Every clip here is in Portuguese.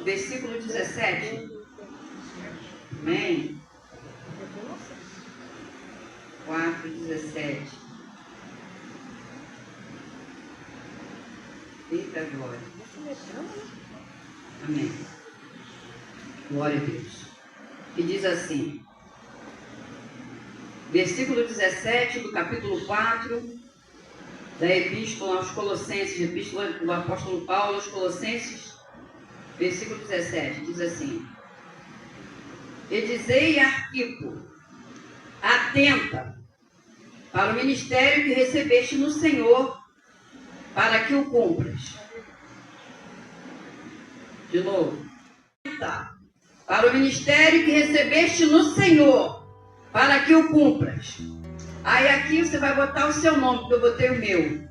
versículo 17. Amém? 4:17. Eita glória. Amém. Glória a Deus. Que diz assim, versículo 17 do capítulo 4 da Epístola aos Colossenses, Epístola do apóstolo Paulo aos Colossenses, versículo 17, diz assim: E dizei a Arquipo, atenta para o ministério que recebeste no Senhor, para que o cumpras. De novo. Atenta para o ministério que recebeste no Senhor, para que o cumpras. Aí aqui você vai botar o seu nome, porque eu botei o meu.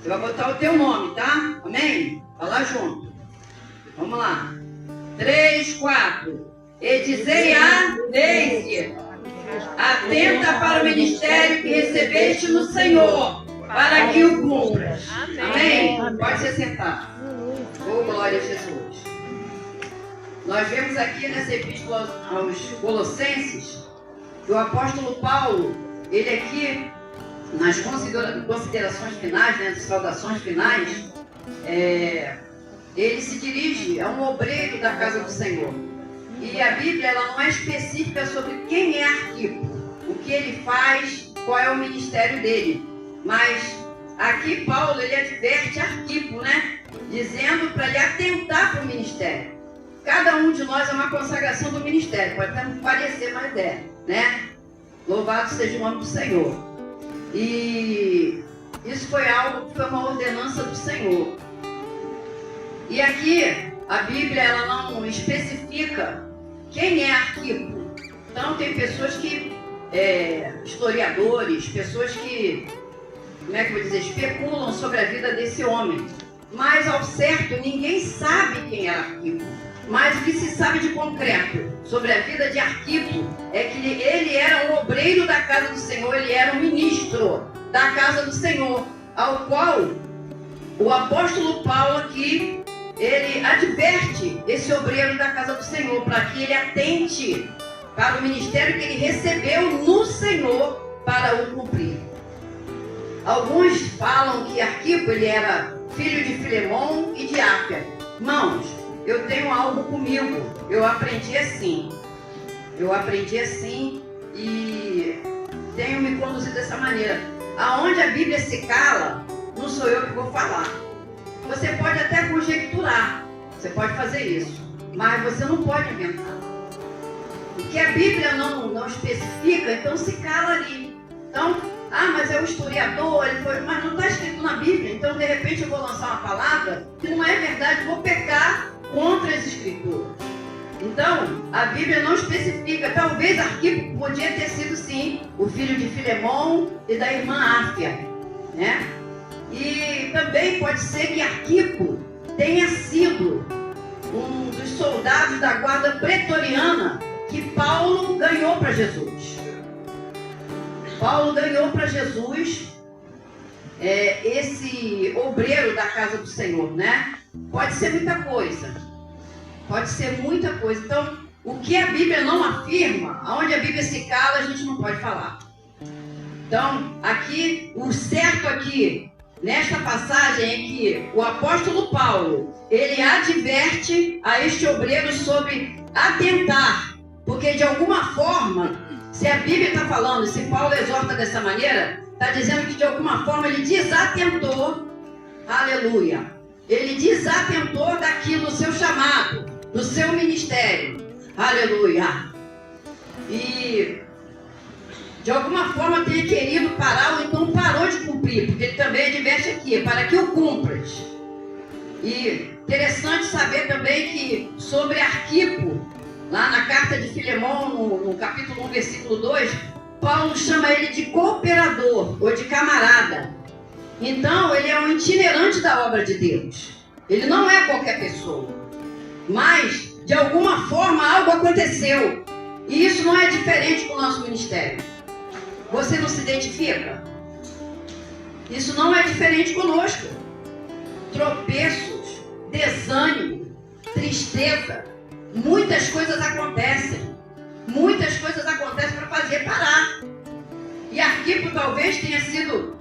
Você vai botar o teu nome, tá? Amém? Fala junto. Vamos lá. 3, 4. E dizei a Deise, atenta para o ministério que recebeste no Senhor, para que o cumpras. Amém? Pode se sentar. Oh, glória a Jesus. Nós vemos aqui nessa epístola aos Colossenses que o apóstolo Paulo, ele aqui, nas considerações finais, nas saudações finais, ele se dirige a um obreiro da casa do Senhor. E a Bíblia ela não é específica sobre quem é Arquipo, o que ele faz, qual é o ministério dele. Mas aqui Paulo ele adverte Arquipo, né? Dizendo para ele atentar para o ministério. Cada um de nós é uma consagração do ministério, pode até não parecer, mas é, né? Louvado seja o nome do Senhor. E isso foi algo que foi uma ordenança do Senhor. E aqui a Bíblia ela não especifica quem é Arquipo. Então tem pessoas que, historiadores, pessoas que, como é que eu vou dizer, especulam sobre a vida desse homem. Mas ao certo ninguém sabe quem é Arquipo. Mas o que se sabe de concreto sobre a vida de Arquipo é que ele era um obreiro da casa do Senhor, ele era um ministro da casa do Senhor, ao qual o apóstolo Paulo aqui, ele adverte esse obreiro da casa do Senhor, para que ele atente para o ministério que ele recebeu no Senhor para o cumprir. Alguns falam que Arquipo ele era filho de Filemon e de Ápia. Irmãos, eu tenho algo comigo, eu aprendi assim e tenho me conduzido dessa maneira. Aonde a Bíblia se cala, não sou eu que vou falar. Você pode até conjecturar, você pode fazer isso, mas você não pode inventar. O que a Bíblia não especifica, então se cala ali. Então, mas é o historiador, mas não está escrito na Bíblia, então de repente eu vou lançar uma palavra que não é verdade, vou pecar contra as escrituras. Então, a Bíblia não especifica. Talvez Arquipo podia ter sido sim o filho de Filemon e da irmã Áfia, né? E também pode ser que Arquipo tenha sido um dos soldados da guarda pretoriana que Paulo ganhou para Jesus. Paulo ganhou para Jesus esse obreiro da casa do Senhor, né? Pode ser muita coisa. Pode ser muita coisa. Então, o que a Bíblia não afirma, aonde a Bíblia se cala, a gente não pode falar. Então, aqui, o certo aqui, nesta passagem, é que o apóstolo Paulo, ele adverte a este obreiro sobre atentar. Porque, de alguma forma, se a Bíblia está falando, se Paulo exorta dessa maneira, está dizendo que, de alguma forma, ele desatentou, aleluia, ele desatentou daquilo, do seu chamado, do seu ministério, aleluia. E de alguma forma teria querido parar, ou então parou de cumprir, porque ele também adverte aqui, para que o cumpras. E interessante saber também que sobre Arquipo, lá na carta de Filemon, no capítulo 1, versículo 2, Paulo chama ele de cooperador, ou de camarada. Então, ele é um itinerante da obra de Deus. Ele não é qualquer pessoa. Mas, de alguma forma, algo aconteceu. E isso não é diferente com o nosso ministério. Você não se identifica? Isso não é diferente conosco. Tropeços, desastres, clareza, muitas coisas acontecem. Muitas coisas acontecem para fazer parar. E Arquipo talvez tenha sido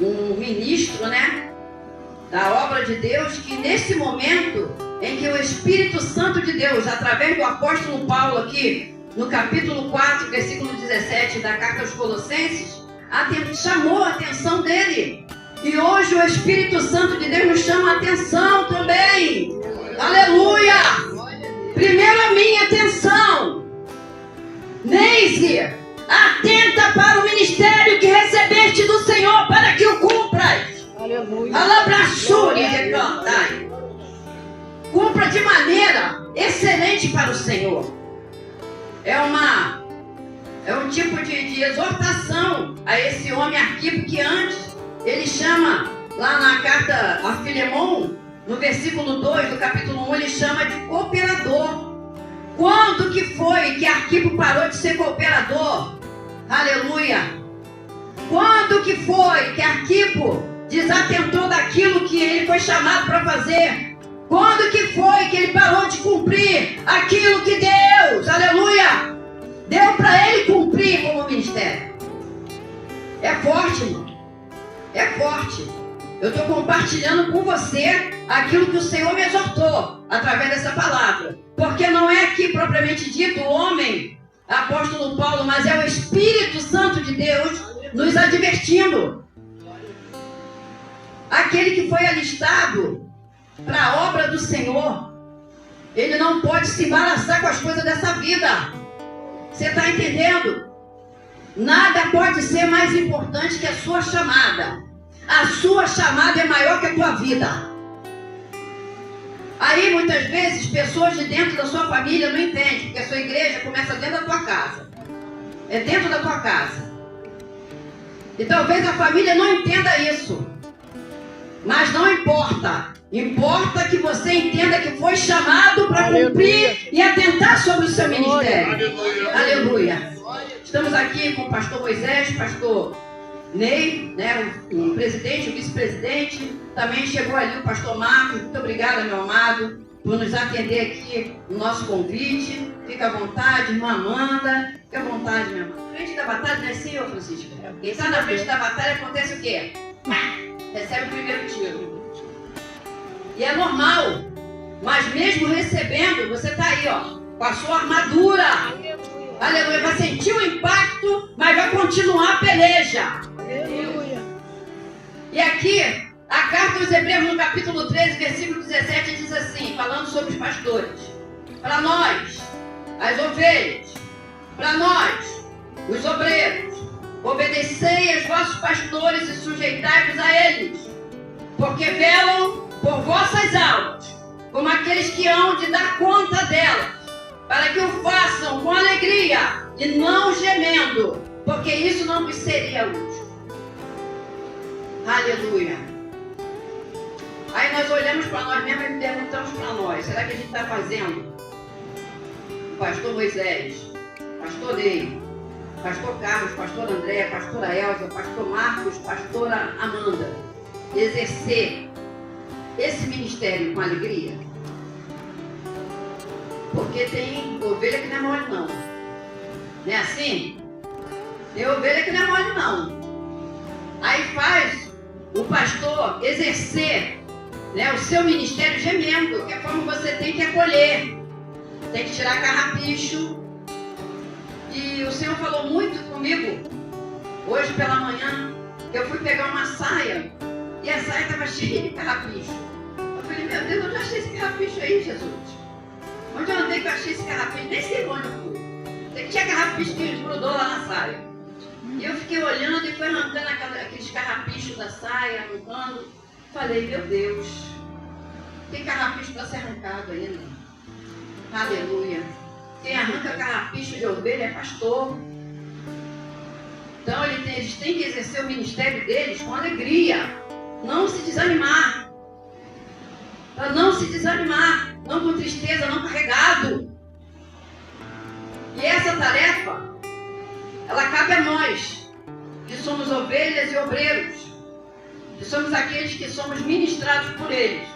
um ministro, né, da obra de Deus, que nesse momento em que o Espírito Santo de Deus, através do apóstolo Paulo aqui, no capítulo 4, versículo 17 da carta aos Colossenses, chamou a atenção dele. E hoje o Espírito Santo de Deus nos chama a atenção também. Aleluia! Primeiro a minha atenção. Neise, atenta para o ministério que recebeste do Senhor para que o cumpras. Aleluia. Alabraçure de cantai. Cumpra de maneira excelente para o Senhor. É um tipo de exortação a esse homem Arquipo, que antes ele chama, lá na carta a Filemon, no versículo 2 do capítulo 1, ele chama de cooperador. Quando que foi que Arquipo parou de ser cooperador? Aleluia! Quando que foi que Arquipo desatentou daquilo que ele foi chamado para fazer? Quando que foi que ele parou de cumprir aquilo que Deus, aleluia, deu para ele cumprir como ministério? É forte, irmão. É forte. Eu estou compartilhando com você aquilo que o Senhor me exortou através dessa palavra. Porque não é aqui propriamente dito o homem, apóstolo Paulo, mas é o Espírito Santo de Deus nos advertindo. Aquele que foi alistado para a obra do Senhor, ele não pode se embaraçar com as coisas dessa vida. Você está entendendo? Nada pode ser mais importante que a sua chamada. A sua chamada é maior que a tua vida. Aí muitas vezes pessoas de dentro da sua família não entendem, porque a sua igreja começa dentro da tua casa. É dentro da tua casa. E talvez a família não entenda isso. Mas não importa. Importa que você entenda que foi chamado para cumprir e atentar sobre o seu ministério. Aleluia. Aleluia. Estamos aqui com o pastor Moisés, pastor Ney, né, o presidente, o vice-presidente. Também chegou ali o pastor Marcos. Muito obrigada, meu amado, por nos atender aqui no nosso convite. Fica à vontade, irmã Amanda. Fica à vontade, minha irmã. Na frente da batalha, não é assim, ô Francisco? Quem está na frente da batalha, acontece o quê? Recebe o primeiro tiro. E é normal. Mas mesmo recebendo, você está aí, ó, com a sua armadura. Aleluia. Vai sentir o impacto, mas vai continuar a peleja. Aleluia. E aqui, a carta aos Hebreus, no capítulo 13, versículo 17, diz assim, falando sobre os pastores. Para nós, as ovelhas, para nós, os obreiros, obedecei aos vossos pastores e sujeitai-vos a eles, porque velam por vossas almas, como aqueles que hão de dar conta delas, para que o façam com alegria e não gemendo, porque isso não vos seria útil. Aleluia. Aí nós olhamos para nós mesmos e perguntamos para nós, será que a gente está fazendo? O pastor Moisés, pastor Ney, pastor Carlos, pastor André, pastora Elza, pastor Marcos, pastora Amanda, exercer esse ministério com alegria? Porque tem ovelha que não é mole não. Não é assim? Tem ovelha que não é mole não. Aí faz o pastor exercer, né, o seu ministério gemendo, que é como você tem que acolher. Tem que tirar carrapicho. E o Senhor falou muito comigo hoje pela manhã. Eu fui pegar uma saia e a saia estava cheia de carrapicho. Eu falei, meu Deus, onde eu achei esse carrapicho aí, Jesus? Onde eu andei que eu achei esse carrapicho? Nem sei onde eu fui. Sei que tinha carrapicho que grudou lá na saia. E eu fiquei olhando e fui arrancando aqueles carrapichos da saia, arrancando. Falei, meu Deus, tem carrapicho para ser arrancado ainda. Aleluia. Quem arranca carrapicho de ovelha é pastor. Então eles têm que exercer o ministério deles com alegria. Não se desanimar. Para não se desanimar. Não com tristeza, não carregado. E essa tarefa, ela cabe a nós, que somos ovelhas e obreiros. Que somos aqueles que somos ministrados por eles.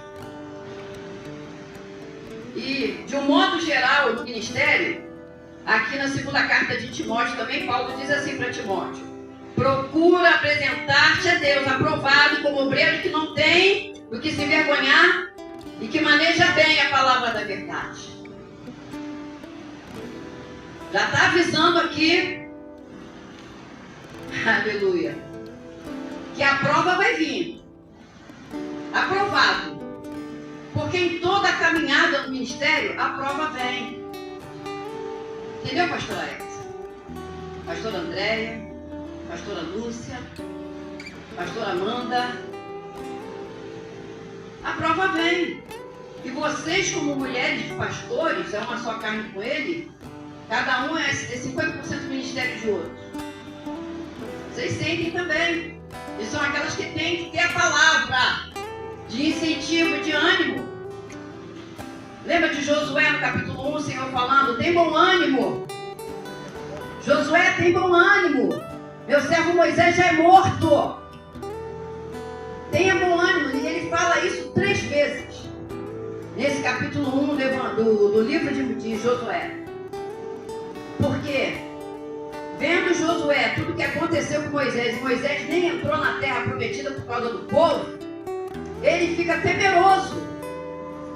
E, de um modo geral, no ministério, aqui na segunda carta de Timóteo também, Paulo diz assim para Timóteo: procura apresentar-te a Deus aprovado como obreiro que não tem do que se envergonhar e que maneja bem a palavra da verdade. Já está avisando aqui, aleluia, que a prova vai vir. Aprovado. Porque em toda a caminhada no ministério, a prova vem. Entendeu, pastora Alex? Pastora Andréia, pastora Lúcia, pastora Amanda. A prova vem. E vocês, como mulheres de pastores, é uma só carne com ele, cada um é 50% do ministério de outro. Vocês sentem também. E são aquelas que têm que ter a palavra de incentivo, de ânimo. Lembra de Josué no capítulo 1, o Senhor falando: tem bom ânimo. Josué, tem bom ânimo. Meu servo Moisés já é morto. Tenha bom ânimo. E ele fala isso 3 vezes. Nesse capítulo 1 do livro de Josué. Porque, vendo Josué tudo que aconteceu com Moisés, e Moisés nem entrou na terra prometida por causa do povo, ele fica temeroso.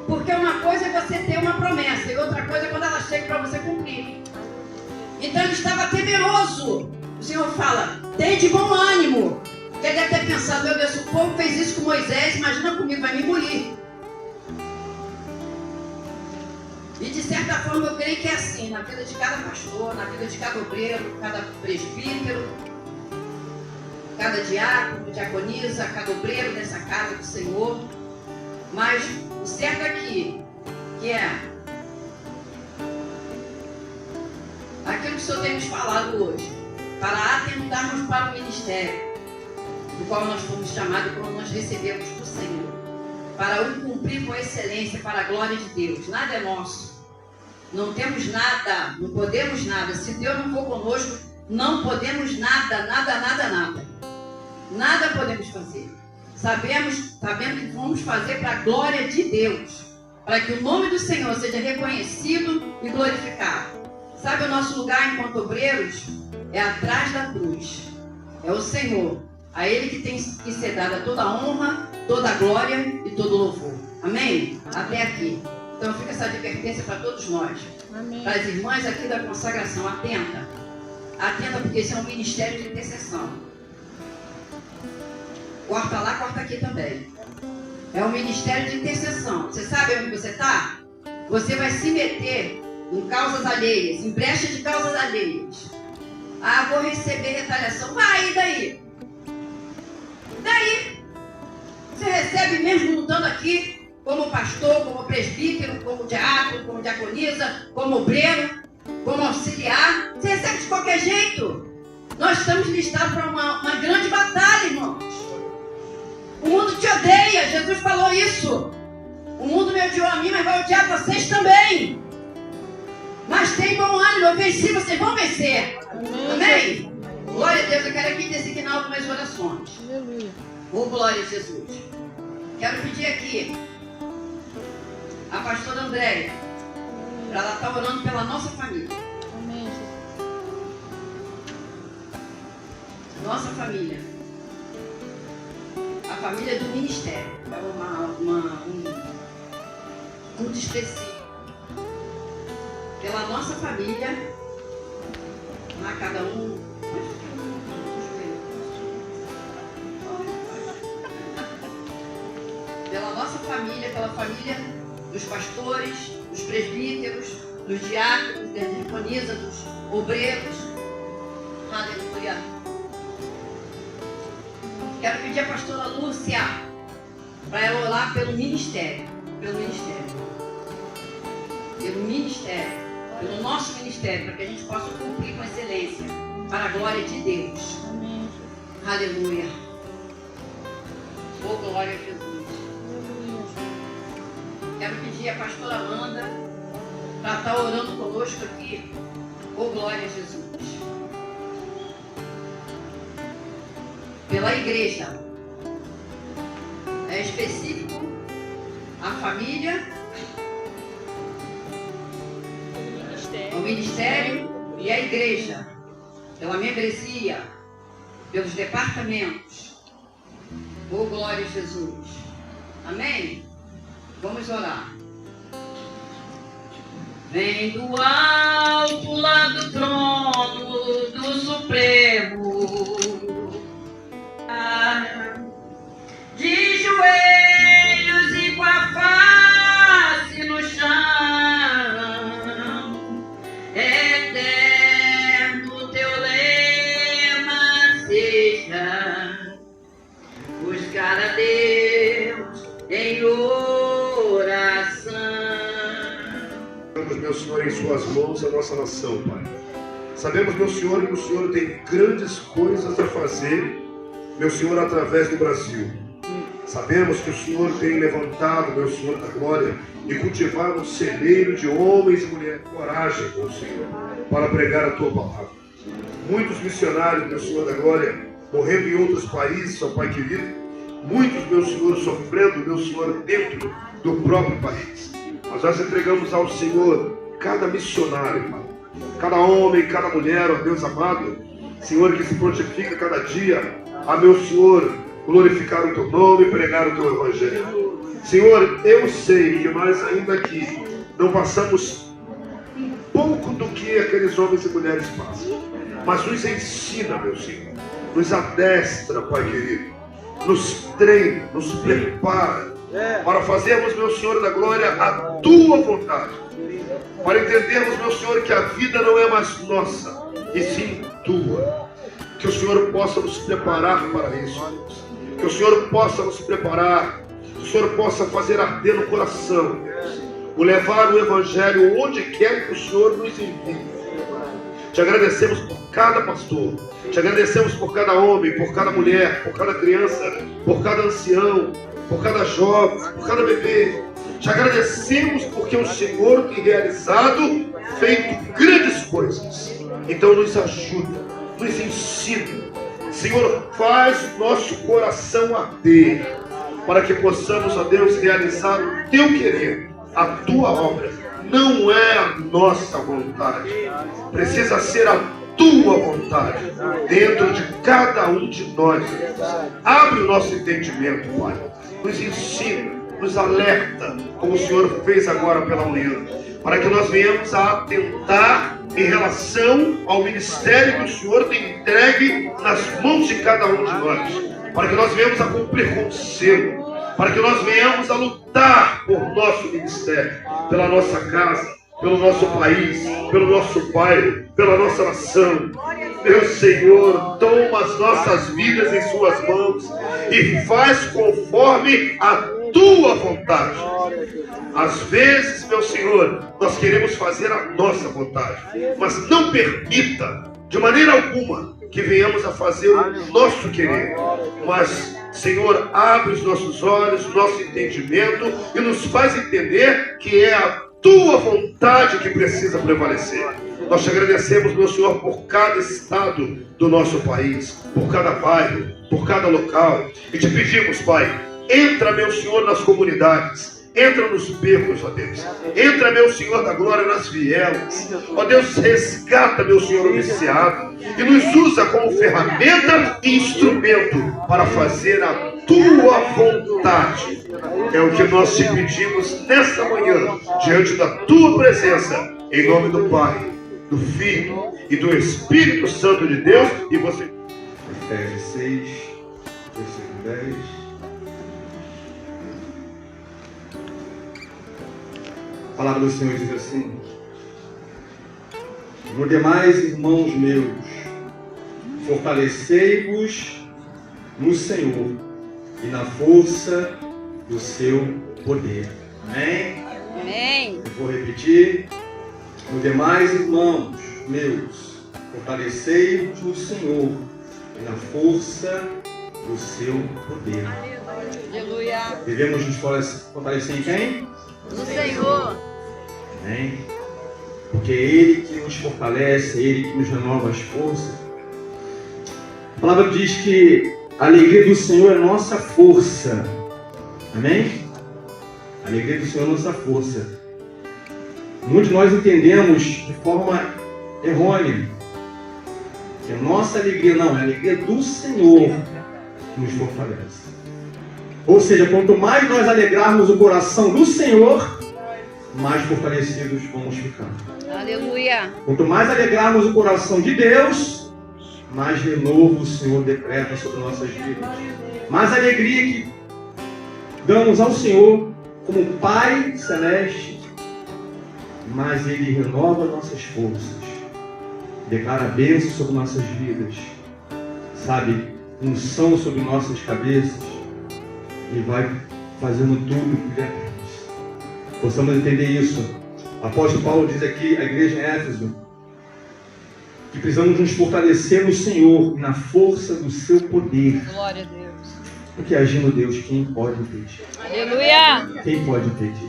Porque uma coisa é você ter uma promessa e outra coisa é quando ela chega para você cumprir. Então ele estava temeroso. O Senhor fala: tem de bom ânimo. Porque ele deve ter pensado: meu Deus, o povo fez isso com Moisés, imagina comigo, vai me engolir. E de certa forma eu creio que é assim, na vida de cada pastor, na vida de cada obreiro, cada presbítero, cada diácono, diaconisa, cada obreiro dessa casa do Senhor. Mas o certo aqui, que é aquilo que o Senhor tem nos falado hoje, para atentarmos para o ministério, do qual nós fomos chamados, como nós recebemos do Senhor, para o cumprir com excelência, para a glória de Deus. Nada é nosso. Não temos nada, não podemos nada. Se Deus não for conosco, não podemos nada, nada, nada, nada. Nada podemos fazer. Sabendo que vamos fazer para a glória de Deus, para que o nome do Senhor seja reconhecido e glorificado. Sabe, o nosso lugar enquanto obreiros é atrás da cruz. É o Senhor. A Ele que tem que ser dada toda a honra, toda a glória e todo o louvor. Amém? Até aqui. Então fica essa advertência para todos nós. Amém. Para as irmãs aqui da consagração, atenta. Atenta, porque esse é um ministério de intercessão. Corta lá, corta aqui também. É um ministério de intercessão. Você sabe onde você está? Você vai se meter em causas alheias, em brecha de causas alheias. Ah, vou receber retaliação. Vai, e daí? Daí? Você recebe mesmo lutando aqui, como pastor, como presbítero, como diácono, como diaconisa, como obreiro, como auxiliar. Você recebe de qualquer jeito. Nós estamos listados para uma grande batalha, irmãos. O mundo te odeia, Jesus falou isso. O mundo me odiou a mim, mas vai odiar vocês também. Mas tem bom ânimo, eu venci, vocês vão vencer. Amém? Glória a Deus, eu quero aqui designar algumas orações. Oh, glória a Jesus. Quero pedir aqui a pastora Andréia, para ela estar orando pela nossa família. Nossa família. A família do ministério. É um culto específico. Pela nossa família, lá cada um. Pela nossa família, pela família dos pastores, dos presbíteros, dos diáconos, das diaconisas, dos obreiros. Aleluia. Quero pedir a pastora Lúcia para ela orar pelo ministério. Pelo nosso ministério, para que a gente possa cumprir com excelência, para a glória de Deus. Amém. Aleluia. Oh, glória a Jesus. Quero pedir a pastora Amanda para estar orando conosco aqui. Oh, glória a Jesus. Pela igreja. É específico a família ministério e a igreja, pela membresia, pelos departamentos. Oh, glória a Jesus. Amém? Vamos orar. Vem do alto lá do trono do Supremo, de joelhos e com a face no chão, eterno teu lema seja buscar a Deus em oração. Meu Senhor, em suas mãos a nossa nação, Pai. Sabemos, meu Senhor, que o Senhor tem grandes coisas a fazer, meu Senhor, através do Brasil. Sabemos que o Senhor tem levantado, meu Senhor da glória, e cultivado um celeiro de homens e mulheres. Coragem, meu Senhor, para pregar a Tua palavra. Muitos missionários, meu Senhor da glória, morrendo em outros países, ó Pai querido. Muitos, meu Senhor, sofrendo, meu Senhor, dentro do próprio país. Mas nós entregamos ao Senhor cada missionário, Pai. Cada homem, cada mulher, ó Deus amado, Senhor, que se prontifica cada dia a, meu Senhor, glorificar o Teu nome e pregar o Teu Evangelho. Senhor, eu sei que nós ainda aqui não passamos um pouco do que aqueles homens e mulheres passam, mas nos ensina, meu Senhor, nos adestra, Pai querido, nos treina, nos prepara para fazermos, meu Senhor da glória, a Tua vontade, para entendermos, meu Senhor, que a vida não é mais nossa, e sim Tua. Que o Senhor possa nos preparar para isso, que o Senhor possa nos preparar, que o Senhor possa fazer arder no coração, o levar o Evangelho onde quer que o Senhor nos envie. Te agradecemos por cada pastor, te agradecemos por cada homem, por cada mulher, por cada criança, por cada ancião, por cada jovem, por cada bebê. Te agradecemos porque o Senhor tem realizado, feito grandes coisas. Então nos ajuda, nos ensina. Senhor, faz o nosso coração arder, para que possamos, ó Deus, realizar o Teu querer, a Tua obra. Não é a nossa vontade, precisa ser a Tua vontade dentro de cada um de nós. Abre o nosso entendimento, Pai. Nos ensina, nos alerta, como o Senhor fez agora pela manhã, para que nós venhamos a atentar em relação ao ministério que o Senhor tem entregue nas mãos de cada um de nós, para que nós venhamos a cumprir com o selo, para que nós venhamos a lutar por nosso ministério, pela nossa casa, pelo nosso país, pelo nosso bairro, pela nossa nação. Meu Senhor, toma as nossas vidas em Suas mãos e faz conforme a Tua vontade. Às vezes, meu Senhor, nós queremos fazer a nossa vontade, mas não permita, de maneira alguma, que venhamos a fazer o nosso querer. Mas, Senhor, abre os nossos olhos, o nosso entendimento e nos faz entender que é a Tua vontade que precisa prevalecer. Nós te agradecemos, meu Senhor, por cada estado do nosso país, por cada bairro, por cada local. E te pedimos, Pai, entra, meu Senhor, nas comunidades. Entra nos becos, ó Deus. Entra, meu Senhor da glória, nas vielas. Ó Deus, resgata, meu Senhor, o viciado. E nos usa como ferramenta e instrumento para fazer a Tua vontade. É o que nós te pedimos nesta manhã, diante da Tua presença. Em nome do Pai, do Filho e do Espírito Santo de Deus. E você... Efésios 6, versículo 10. A palavra do Senhor diz assim: no demais, irmãos meus, fortalecei-vos no Senhor e na força do seu poder. Amém? Amém. Eu vou repetir. No demais, irmãos meus, fortalecei-vos no Senhor e na força do seu poder. Aleluia. Devemos nos fortalecer em quem? No Senhor. Amém? Porque é Ele que nos fortalece, é Ele que nos renova as forças. A palavra diz que a alegria do Senhor é nossa força. Amém? A alegria do Senhor é nossa força. muitos de nós entendemos de forma errônea que a nossa alegria não, é a alegria do Senhor que nos fortalece. Ou seja, quanto mais nós alegrarmos o coração do Senhor, mais fortalecidos vamos ficar. Aleluia. Quanto mais alegrarmos o coração de Deus, mais renovo o Senhor decreta sobre nossas vidas. Mais alegria que damos ao Senhor como Pai Celeste, mas Ele renova nossas forças, declara bênção sobre nossas vidas, sabe, unção sobre nossas cabeças, e vai fazendo tudo o que Ele quer. Possamos entender isso. O apóstolo Paulo diz aqui à igreja em Éfeso que precisamos nos fortalecer no Senhor e na força do seu poder. Glória a Deus. Porque agindo Deus, quem pode impedir? Aleluia. Quem pode impedir?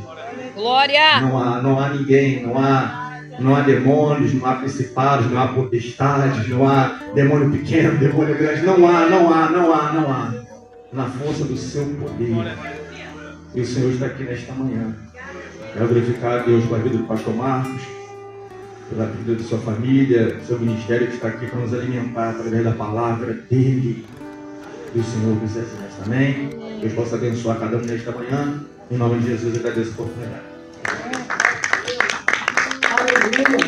Glória. Não há ninguém, não há demônios, não há principados, não há potestades, não há demônio pequeno, demônio grande, não há. Na força do seu poder. E o Senhor está aqui nesta manhã. Quero glorificar a Deus pela vida do pastor Marcos, pela vida de sua família, do seu ministério que está aqui para nos alimentar através da palavra dele. E o Senhor nos exerce. Amém? Deus possa abençoar cada um nesta manhã. Em nome de Jesus, eu agradeço a oportunidade. Aleluia.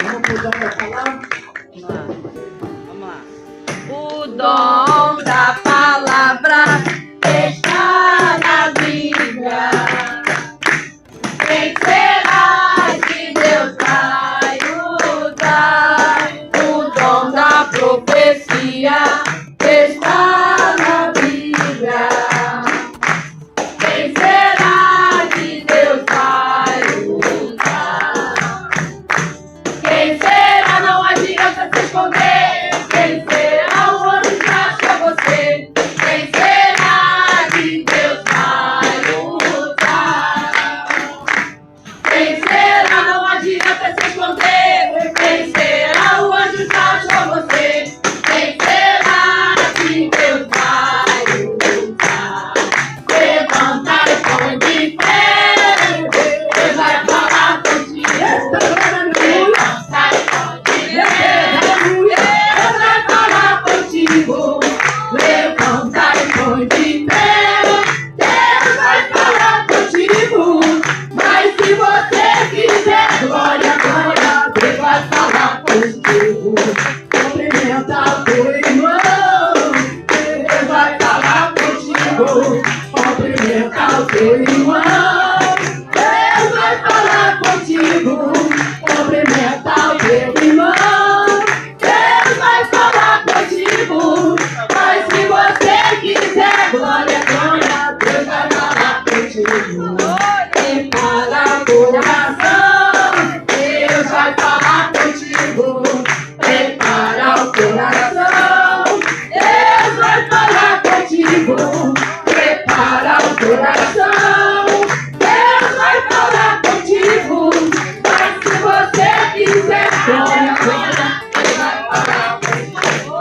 Vamos pro dom da palavra? Vamos lá. O dom da palavra está na Bíblia. Quem será que Deus vai usar? O dom da profecia está na Bíblia. Quem será que Deus vai usar? Quem será? Não adianta se esconder. Quem será? O anjo que achou você. Quem será que Deus vai usar? Quem será? Não adianta se esconder. Quem será? O anjo que achou você. Quem será que Deus vai usar? Levanta e põe de pé. Deus vai falar contigo. Levanta e põe de pé. Deus vai falar contigo. Levanta e põe de pé. Deus vai falar contigo. Mas se você quiser glória, glória, Deus vai falar contigo. Cumprimenta o teu irmão. Deus vai falar contigo. Cumprimenta o teu irmão. Deus vai falar contigo. Cumprimenta o teu irmão. Deus vai falar contigo. Mas se você quiser glória, glória, Deus vai falar contigo. Prepara o coração. Deus vai falar contigo. Prepara o coração. Deus vai falar contigo. Prepara o coração. Deus vai falar contigo. Mas se você quiser glória, glória, Deus vai falar contigo.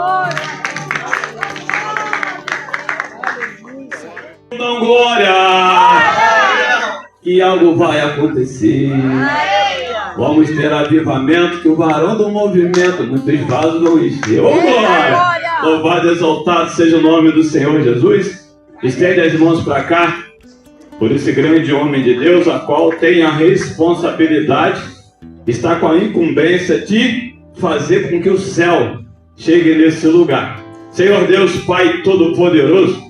Dão glória, que algo vai acontecer. Vamos ter avivamento, que o varão do movimento, muitos vasos vão encher. Ô glória! Louvado e exaltado seja o nome do Senhor Jesus. Estende as mãos para cá, por esse grande homem de Deus, a qual tem a responsabilidade, está com a incumbência de fazer com que o céu chegue nesse lugar. Senhor Deus, Pai Todo-Poderoso,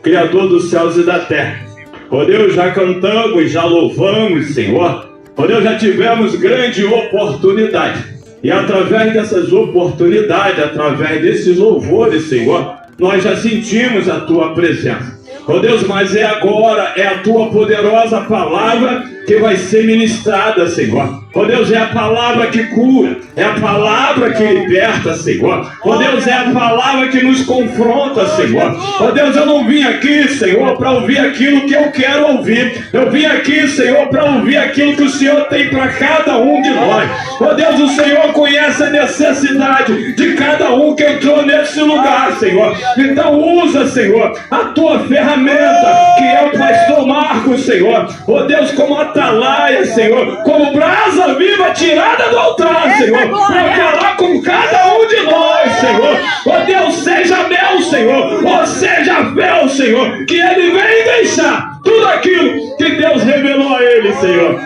Criador dos céus e da terra. Ó Deus, já cantamos, já louvamos, Senhor. Ó Deus, já tivemos grande oportunidade. E através dessas oportunidades, através desses louvores, Senhor, nós já sentimos a Tua presença. Ó Deus, mas é agora, é a Tua poderosa palavra que vai ser ministrada, Senhor. Ó Deus, é a palavra que cura, é a palavra que liberta, Senhor. Ó Deus, é a palavra que nos confronta, Senhor. Ó Deus, eu não vim aqui, Senhor, para ouvir aquilo que eu quero ouvir. Eu vim aqui, Senhor, para ouvir aquilo que o Senhor tem para cada um de nós. Ó Deus, o Senhor conhece a necessidade de cada um que entrou nesse lugar, Senhor. Então usa, Senhor, a Tua ferramenta ferramenta, que é o pastor Marcos, Senhor. Ó Deus, como atalaia, Senhor, como brasa viva tirada do altar, Senhor, para falar com cada um de nós, Senhor. Ó Deus, seja meu, Senhor, ó seja meu, Senhor, que ele vem deixar tudo aquilo que Deus revelou a ele, Senhor.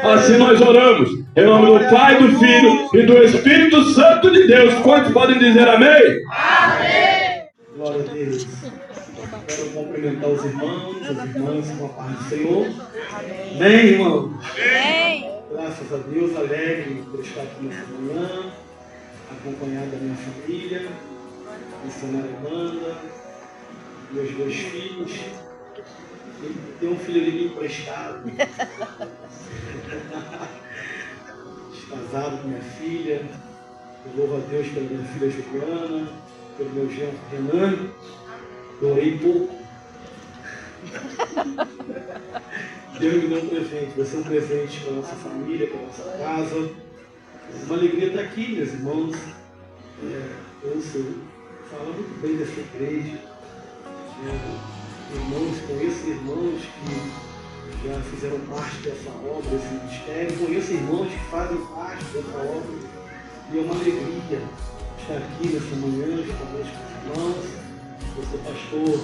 Assim nós oramos, em nome do Pai, do Filho e do Espírito Santo de Deus. Quantos podem dizer amém? Amém! Glória a Deus. Quero cumprimentar os irmãos, as irmãs com a paz do Senhor. Amém, irmão? Amém! Graças a Deus, alegre por estar aqui nessa manhã, acompanhado da minha família, missionária Amanda, meus 2 filhos. Tem um filho ali emprestado. Casado com minha filha. Eu louvo a Deus pela minha filha Juliana, pelo meu genro Renan. Eu orei pouco. Deus me deu um presente. Vai ser um presente para a nossa família, para a nossa casa. É uma alegria estar aqui, meus irmãos. Eu falo muito bem dessa igreja. Irmãos, conheço irmãos que já fizeram parte dessa obra, desse ministério. Conheço irmãos que fazem parte dessa obra. E é uma alegria estar aqui nessa manhã, juntamente com os irmãos. Eu sou pastor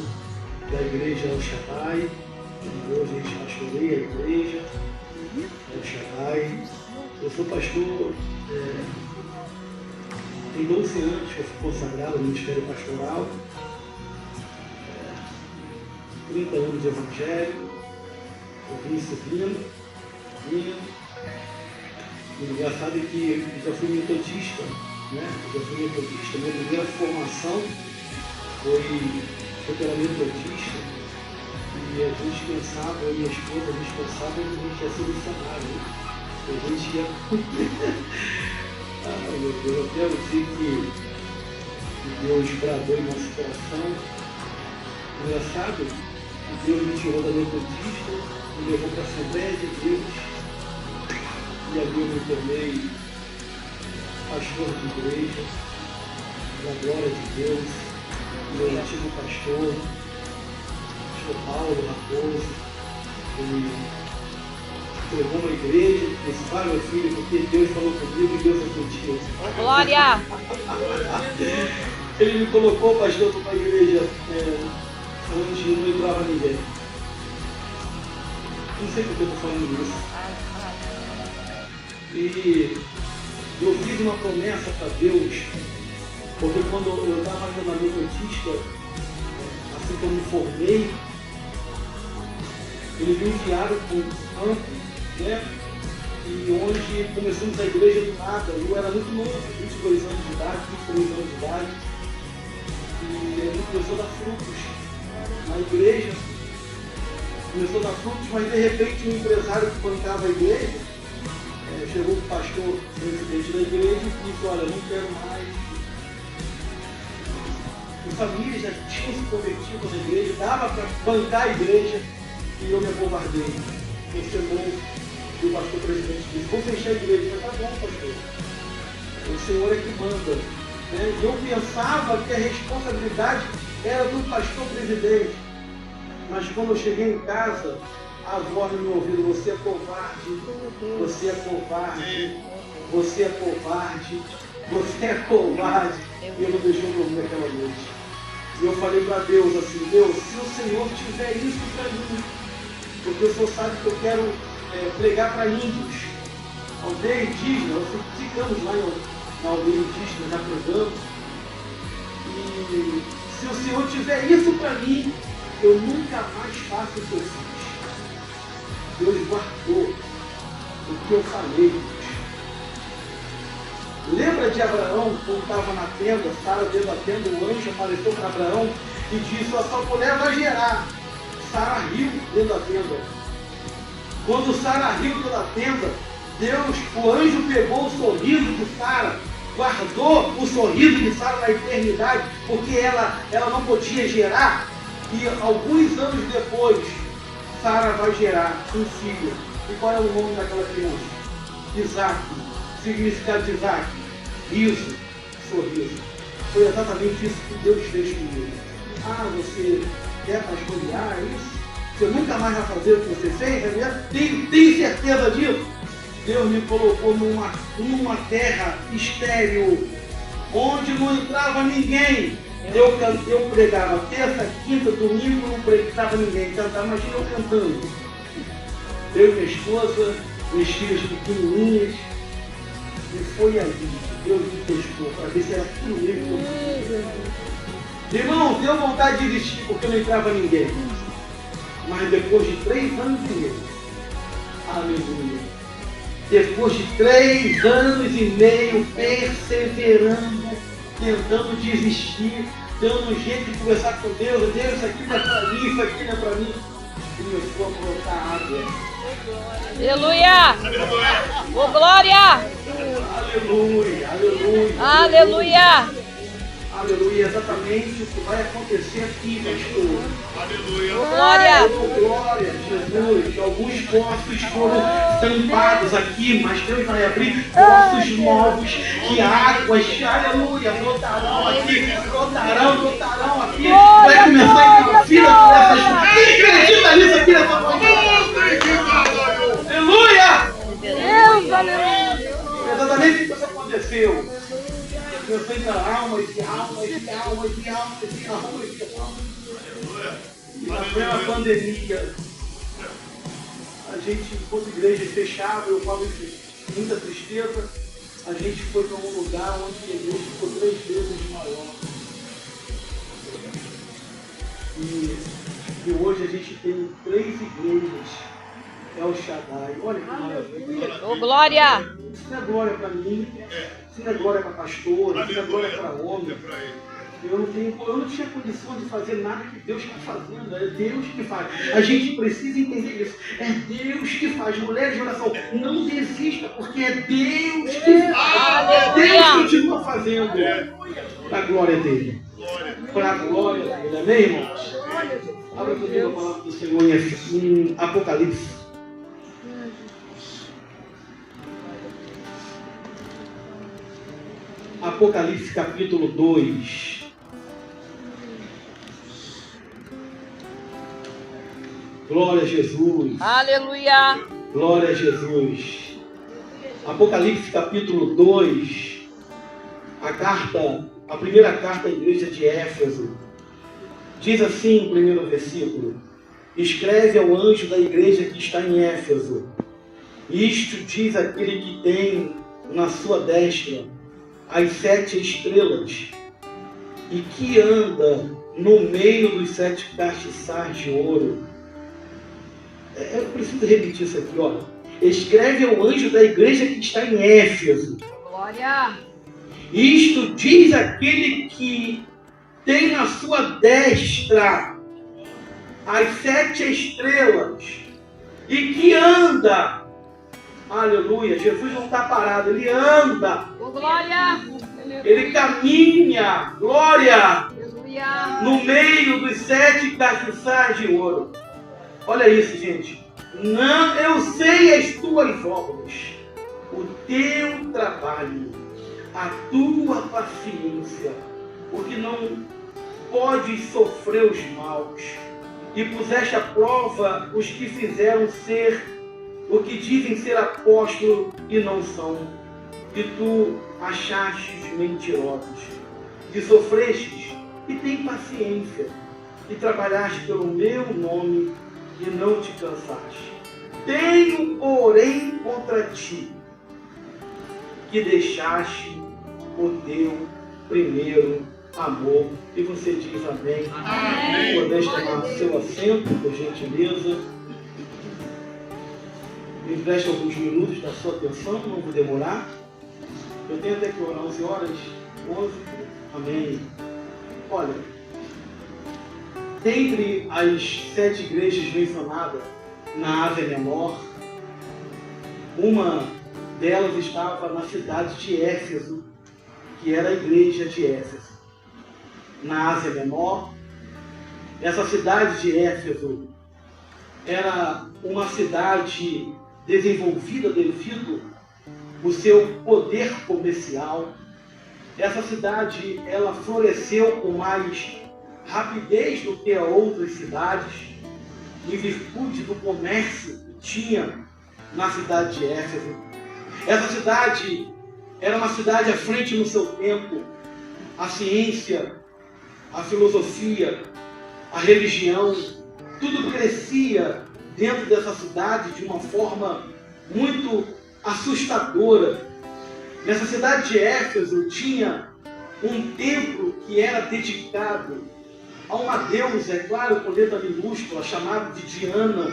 da igreja El Shaddai. Hoje a gente pastoreia a igreja El Shaddai. Eu sou pastor, tem 12 anos que eu fui consagrado no ministério pastoral. 30 anos de evangelho, eu vim subindo. E o engraçado é que eu já fui metodista, né? Minha primeira formação foi pela metodista. E a gente pensava, eu e minha esposa, a gente pensava que a gente ia ser missionário, né? A gente ia. Meu Deus, eu quero dizer que Deus bradou em nosso coração. Engraçado. Deus me tirou da metodista, me levou para a Assembleia de Deus, e ali eu me tornei pastor de igreja, da glória de Deus, meu antigo pastor Paulo Raposo, ele pegou uma igreja, disse: vai, meu filho, porque Deus falou comigo e Deus é contigo. Glória! Ele me colocou, pastor, para uma igreja onde não entrava ninguém. Não sei porque eu estou falando isso. E eu fiz uma promessa para Deus, porque quando eu estava na metodista, assim que eu me formei, eles me enviaram para um campo, né? E onde começamos a igreja do nada. Eu era muito novo, 22 anos de idade, 23 anos de idade, e ele começou a dar frutos na igreja, começou a dar frutos, mas de repente um empresário que bancava a igreja chegou o pastor presidente da igreja e disse: olha, não quero mais. E famílias já tinham se convertido na igreja, dava para bancar a igreja, e eu me acovardei. E o pastor presidente disse: vou fechar a igreja. Eu falei: tá bom, pastor, o senhor é que manda. Né? E eu pensava que a responsabilidade era do pastor presidente, mas quando eu cheguei em casa, a voz no meu ouvido: você é covarde, você é covarde, você é covarde, você é covarde. E eu não deixei dormir naquela noite. E eu falei para Deus assim: Deus, se o Senhor tiver isso para mim, porque o Senhor sabe que eu quero pregar para índios, aldeia indígena, nós ficamos lá na aldeia indígena, já pregando. E se o Senhor tiver isso para mim, eu nunca mais faço o que eu fiz. Deus guardou o que eu falei. Lembra de Abraão, quando estava na tenda, Sara dentro da tenda, o anjo apareceu para Abraão e disse: a sua mulher vai gerar. Sara riu dentro da tenda. Quando Sara riu dentro da tenda, o anjo pegou o sorriso de Sara, guardou o sorriso de Sara na eternidade, porque ela não podia gerar. E alguns anos depois, Sara vai gerar um filho. E qual é o nome daquela criança? Isaac. O significado de Isaac: riso, sorriso. Foi exatamente isso que Deus fez comigo. Você quer pastorear, é isso? Você nunca mais vai fazer o que você fez, é mesmo? Tem certeza disso? Deus me colocou numa terra estéril, onde não entrava ninguém. Eu pregava terça, quinta, domingo, não pregava ninguém, cantava, imagina eu cantando. Eu e minha esposa, minhas filhas pequenininhas, e foi ali que Deus me testou, para ver se era tudo mesmo que eu queria. Irmão, deu vontade de desistir porque não entrava ninguém. Mas depois de 3 anos e meio, aleluia, depois de 3 anos e meio perseverando, tentando desistir, dando um jeito de conversar com Deus, Deus, isso aqui não é para mim, isso aqui não é para mim, começou a colocar água. Aleluia! Ô, glória! Aleluia, aleluia. Aleluia! Aleluia, exatamente o que vai acontecer aqui, pastor. Aleluia. Ô, glória! Oh, glória, Jesus. Alguns poços foram tampados aqui, mas Deus vai abrir poços novos, que águas, aleluia, brotarão aqui, brotarão aqui. Vai começar a entrar fila com essas. Quem acredita nisso aqui nessa manhã? Aleluia! Deus, aleluia! Exatamente o que aconteceu. Começou a entrar alma. E na plena pandemia, a gente, enquanto igreja fechava, eu falo isso com muita tristeza, a gente foi para um lugar onde a igreja ficou 3 vezes maior. E hoje a gente tem 3 igrejas. É o Shaddai. Olha que maravilha. Ô, glória! Isso não é glória para mim, isso não é glória para pastor, isso não é glória para homem. Eu não tinha condição de fazer nada que Deus está fazendo, é Deus que faz. A gente precisa entender isso. É Deus que faz. Mulheres de oração, não desista, porque é Deus que faz. Deus continua fazendo. Para a glória dele. Para a glória dele. Amém, irmãos? Abra comigo a palavra do Senhor em Apocalipse. Apocalipse capítulo 2. Glória a Jesus. Aleluia! Glória a Jesus. Apocalipse capítulo 2. A primeira carta à igreja de Éfeso. Diz assim o primeiro versículo: escreve ao anjo da igreja que está em Éfeso. Isto diz aquele que tem na sua destra as 7 estrelas e que anda no meio dos 7 castiçais de ouro. Eu preciso repetir isso aqui, ó. Escreve ao anjo da igreja que está em Éfeso. Glória! Isto diz aquele que tem na sua destra as 7 estrelas e que anda. Aleluia, Jesus não está parado, ele anda. Ô, glória! Ele caminha, glória, Aleluia! no meio dos 7 castiçais de ouro. Olha isso, gente. Não, eu sei as tuas obras, o teu trabalho, a tua paciência, porque não podes sofrer os maus, e puseste à prova os que fizeram ser o que dizem ser apóstolos e não são, e tu achastes mentirosos, e sofrestes e tem paciência, e trabalhaste pelo meu nome e não te cansaste. Tenho, porém, contra ti, que deixaste o teu primeiro amor. E você diz amém. Amém. Podeis tomar seu assento, por gentileza. Me empreste alguns minutos da sua atenção, não vou demorar. Eu tenho até que orar 11 horas. 11. Amém. Olha, dentre as 7 igrejas mencionadas na Ásia Menor, uma delas estava na cidade de Éfeso, que era a igreja de Éfeso. Na Ásia Menor, essa cidade de Éfeso era uma cidade desenvolvida devido ao seu poder comercial. Essa cidade, ela floresceu com mais rapidez do que a outras cidades, em virtude do comércio que tinha na cidade de Éfeso. Essa cidade era uma cidade à frente no seu tempo. A ciência, a filosofia, a religião, tudo crescia dentro dessa cidade de uma forma muito assustadora. Nessa cidade de Éfeso tinha um templo que era dedicado a uma deusa, é claro, com letra minúscula, chamada de Diana,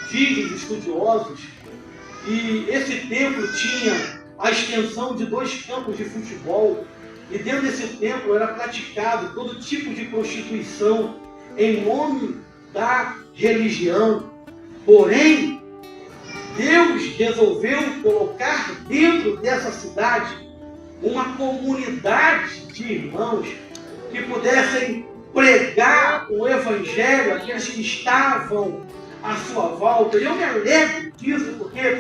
dizem os estudiosos. E esse templo tinha a extensão de 2 campos de futebol. E dentro desse templo era praticado todo tipo de prostituição em nome da religião. Porém, Deus resolveu colocar dentro dessa cidade uma comunidade de irmãos que pudessem pregar o Evangelho àqueles que estavam à sua volta. E eu me alegro disso, porque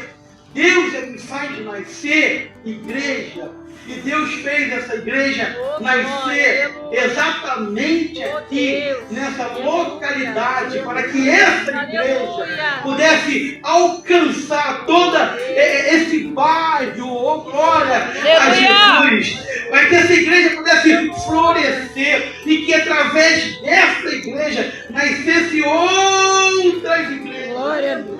Deus é que faz nascer igreja. E Deus fez essa igreja nascer exatamente aqui, nessa localidade, para que essa igreja pudesse alcançar todo esse bairro, oh glória a Jesus, para que essa igreja pudesse florescer e que através dessa igreja nascesse outras igrejas. Glória a Deus.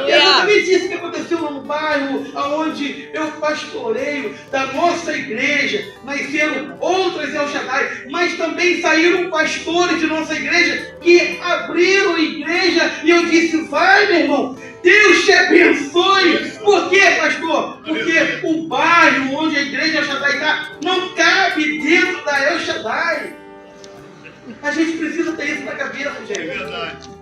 É exatamente isso que aconteceu no bairro onde eu pastoreio da nossa igreja. Nasceram outras El Shaddai, mas também saíram pastores de nossa igreja que abriram igreja. E eu disse, vai meu irmão, Deus te abençoe. Por quê, pastor? Porque o bairro onde a igreja El Shaddai está não cabe dentro da El Shaddai. A gente precisa ter isso na cabeça, gente. É verdade.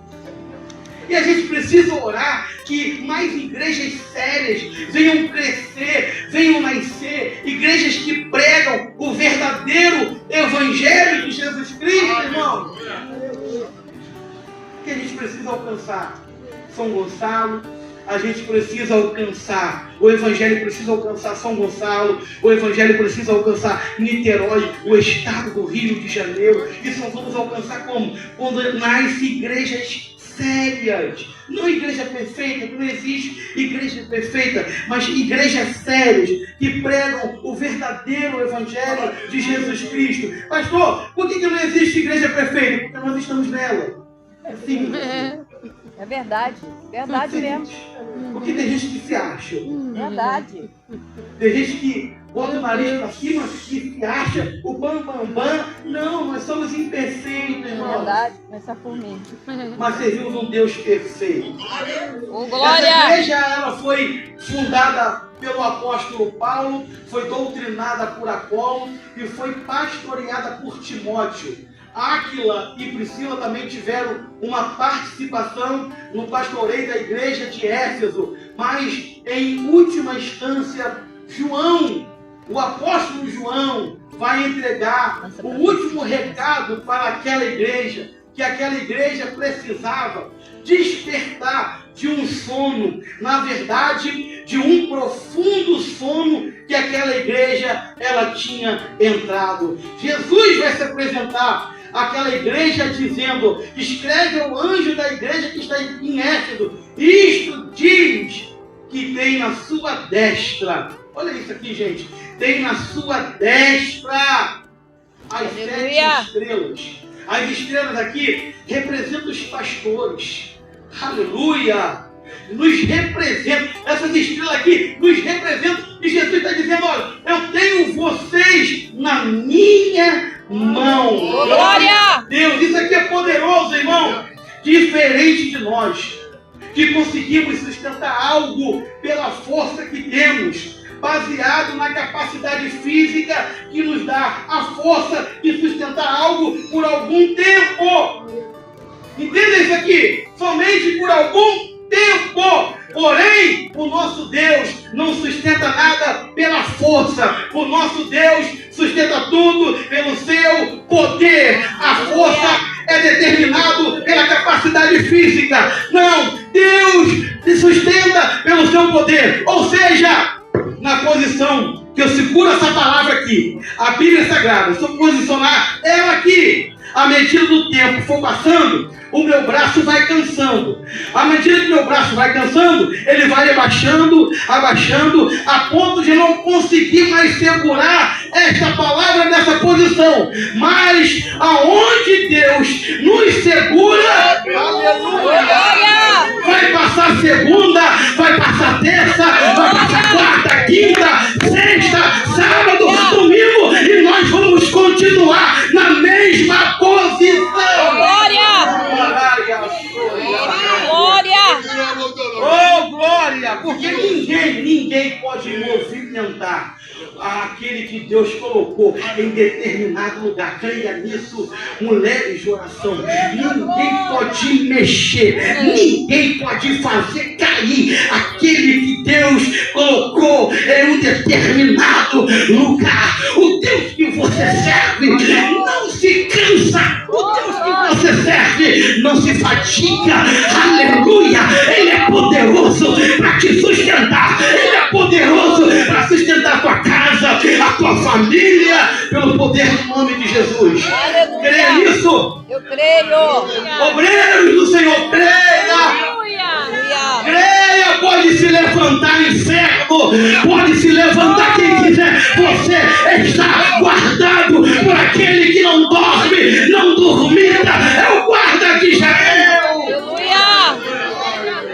E a gente precisa orar que mais igrejas sérias venham crescer, venham nascer, igrejas que pregam o verdadeiro Evangelho de Jesus Cristo, irmão. Que a gente precisa alcançar São Gonçalo, a gente precisa alcançar, o Evangelho precisa alcançar São Gonçalo, o Evangelho precisa alcançar Niterói, o estado do Rio de Janeiro. Isso nós vamos alcançar como? Quando nascem igrejas sérias, não igreja perfeita, não existe igreja perfeita, mas igrejas sérias que pregam o verdadeiro Evangelho de Jesus Cristo. Pastor, por que não existe igreja perfeita? Porque nós estamos nela. É simples. É verdade, verdade mesmo. Porque tem gente que se acha. Verdade. Tem gente que bota o nariz pra cima e se acha o bam. Não, nós somos imperfeitos, irmão. Verdade, começa por mim. Mas servimos um Deus perfeito. Ô, glória! Essa igreja ela foi fundada pelo apóstolo Paulo, foi doutrinada por Apolo e foi pastoreada por Timóteo. Áquila e Priscila também tiveram uma participação no pastoreio da igreja de Éfeso, mas em última instância, João, o apóstolo João, vai entregar o último recado para aquela igreja, que aquela igreja precisava despertar de um sono, na verdade, de um profundo sono que aquela igreja ela tinha entrado. Jesus vai se apresentar àquela igreja dizendo, escreve ao anjo da igreja que está em Éfeso, isto diz que tem na sua destra, olha isso aqui, gente, tem na sua destra as 7 estrelas. As estrelas aqui representam os pastores. Aleluia! Nos representam. Essas estrelas aqui nos representam. E Jesus está dizendo, olha, eu tenho vocês na minha mão. Glória! Deus, isso aqui é poderoso, irmão. Diferente de nós, que conseguimos sustentar algo pela força que temos, baseado na capacidade física que nos dá a força de sustentar algo por algum tempo. Entenda isso aqui? Somente por algum tempo. Porém, o nosso Deus não sustenta nada pela força. O nosso Deus sustenta tudo pelo seu poder. A força é determinado pela capacidade física. Não, Deus se sustenta pelo seu poder. Ou seja, na posição que eu seguro essa palavra aqui, a Bíblia Sagrada, se eu posicionar ela aqui, à medida do tempo for passando, o meu braço vai cansando. À medida que o meu braço vai cansando, ele vai abaixando, a ponto de não conseguir mais segurar esta palavra nessa posição. Mas aonde Deus nos segura, aleluia! Vai passar segunda, vai passar terça, vai passar quarta, quinta, sexta, sábado, domingo, e nós vamos continuar na mesma posição. Glória! Oh, glória! Porque ninguém pode movimentar aquele que Deus colocou em determinado lugar. Creia nisso, mulheres de oração. Ninguém pode mexer, ninguém pode fazer cair aquele que Deus colocou em um determinado lugar. O Deus que você serve não se cansa. O Deus que você serve não se fatiga. Aleluia! Ele é poderoso para te sustentar. Ele é poderoso para sustentar a tua casa, a tua família, pelo poder do nome de Jesus. Aleluia. Creia nisso. Eu creio. Obreiros do Senhor, creia. Aleluia. Creia, pode se levantar inferno, pode se levantar quem quiser. Você está guardado por aquele que não dorme, não dormita. É o guarda de Israel. Aleluia.